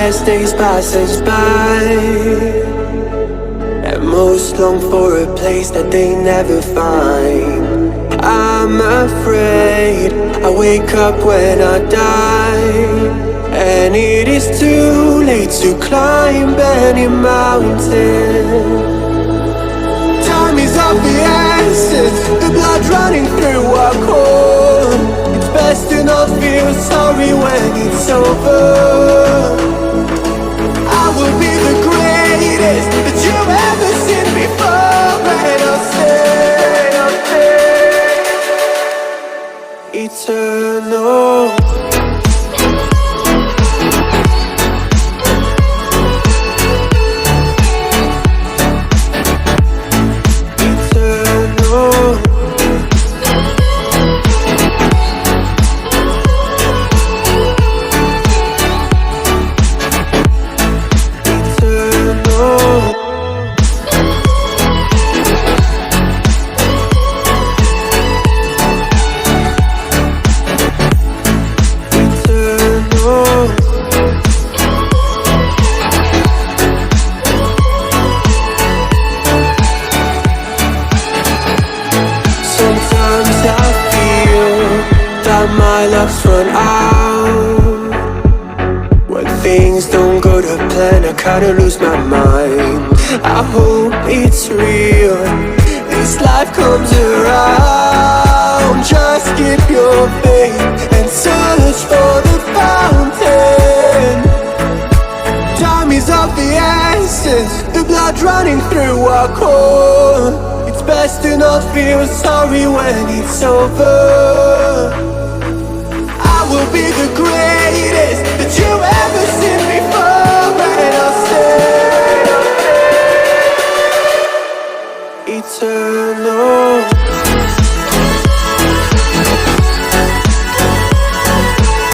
as days pass us by, and most long for a place that they never find. I'm afraid I wake up when I die, and it is too late to climb any mountain. Time is of the essence, the blood running through our core. It's best to not feel sorry when it's over. I will be the greatest that you've ever seen before, and I'll stay eternal. My luck's run out. When things don't go to plan, I kinda lose my mind. I hope it's real, this life comes around. Just keep your faith and search for the fountain. Time is of the essence, the blood running through our core. It's best to not feel sorry when it's over. Will be the greatest that you've ever seen before.